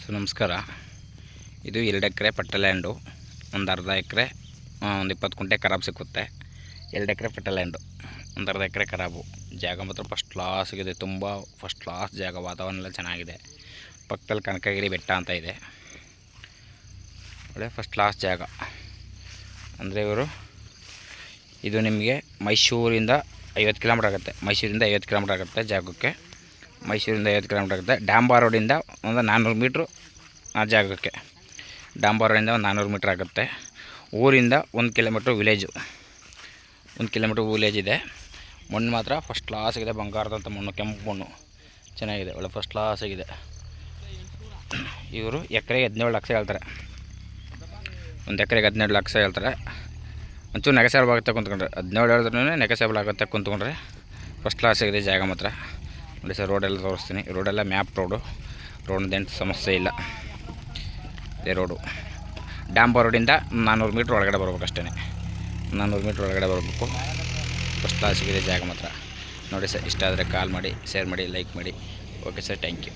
So ನಮಸ್ಕಾರ. ಇದು 2 ಎಕರೆ ಪಟ್ಟ ಲ್ಯಾಂಡು. ಒಂದು ಅರ್ಧ ಎಕರೆ ಒಂದು 20 ಕುಂಟೆ ಖರಾಬು ಸಿಕ್ಕುತ್ತೆ. 2 ಎಕರೆ ಪಟ್ಟ ಲ್ಯಾಂಡು, ಒಂದು ಅರ್ಧ ಎಕರೆ ಖರಾಬು. ಜಾಗ ಮಾತ್ರ ಫಸ್ಟ್ ಕ್ಲಾಸ್ ಆಗಿದೆ, ತುಂಬ ಫಸ್ಟ್ ಕ್ಲಾಸ್ ಜಾಗ. ವಾತಾವರಣ ಎಲ್ಲ ಚೆನ್ನಾಗಿದೆ. ಪಕ್ಕದಲ್ಲಿ ಕನಕಗಿರಿ ಬೆಟ್ಟ ಅಂತ ಇದೆ. ಒಳ್ಳೆ ಫಸ್ಟ್ ಕ್ಲಾಸ್ ಜಾಗ. ಅಂದರೆ ಇದು ನಿಮಗೆ ಮೈಸೂರಿಂದ 50 ಕಿಲೋಮೀಟ್ರ್ ಆಗುತ್ತೆ. ಮೈಸೂರಿಂದ 50 ಕಿಲೋಮೀಟ್ರ್ ಆಗುತ್ತೆ ಜಾಗಕ್ಕೆ. ಮೈಸೂರಿಂದ 50 ಕಿಲೋಮೀಟ್ರ್ ಆಗುತ್ತೆ. ಡಾಂಬಾ ರೋಡಿಂದ ಒಂದು 400 ಮೀಟ್ರು ಆ ಜಾಗಕ್ಕೆ. ಡಾಂಬಾ ರೋಡಿಂದ ಒಂದು 400 ಮೀಟ್ರ್ ಆಗುತ್ತೆ. ಊರಿಂದ 1 ಕಿಲೋಮೀಟ್ರ್ ವಿಲೇಜು. 1 ಕಿಲೋಮೀಟ್ರ್ ವಿಲೇಜ್ ಇದೆ. ಮಣ್ಣು ಮಾತ್ರ ಫಸ್ಟ್ ಕ್ಲಾಸ್ ಆಗಿದೆ. ಬಂಗಾರದಂಥ ಮಣ್ಣು, ಕೆಂಪು ಮಣ್ಣು ಚೆನ್ನಾಗಿದೆ. ಒಳ್ಳೆ ಫಸ್ಟ್ ಕ್ಲಾಸ್ ಆಗಿದೆ. ಇವರು ಎಕರೆಗೆ 17 ಲಕ್ಷ ಹೇಳ್ತಾರೆ. ಒಂದು ಎಕರೆಗೆ 17 ಲಕ್ಷ ಹೇಳ್ತಾರೆ. ಒಂಚೂರು ನೆಗೆಸೇಬಲ್ ಆಗುತ್ತೆ ಕುಂತ್ಕೊಂಡ್ರೆ. 17 ಹೇಳಿದ್ರೂ ನೆಗೆಸೇಬಲ್ ಆಗುತ್ತೆ ಕುಂತ್ಕೊಂಡ್ರೆ. ಫಸ್ಟ್ ಕ್ಲಾಸ್ ಆಗಿದೆ ಜಾಗ ಮಾತ್ರ. ನೋಡಿ ಸರ್, ರೋಡೆಲ್ಲ ತೋರಿಸ್ತೀನಿ. ರೋಡೆಲ್ಲ ಮ್ಯಾಪ್ ರೋಡ್ದೇನು ಸಮಸ್ಯೆ ಇಲ್ಲ. ಇದೇ ರೋಡು. ಡಾಂಬಾ ರೋಡಿಂದ 400 ಮೀಟ್ರ್ ಒಳಗಡೆ ಬರ್ಬೇಕು ಅಷ್ಟೇ. 400 ಮೀಟ್ರ್ ಒಳಗಡೆ ಬರಬೇಕು. ಫಸ್ಟ್ ಕ್ಲಾಸ್ ಆಗಿದೆ ಜಾಗ ಮಾತ್ರ. ನೋಡಿ ಸರ್, ಇಷ್ಟ ಆದರೆ ಕಾಲ್ ಮಾಡಿ, ಶೇರ್ ಮಾಡಿ, ಲೈಕ್ ಮಾಡಿ. Okay sir, thank you.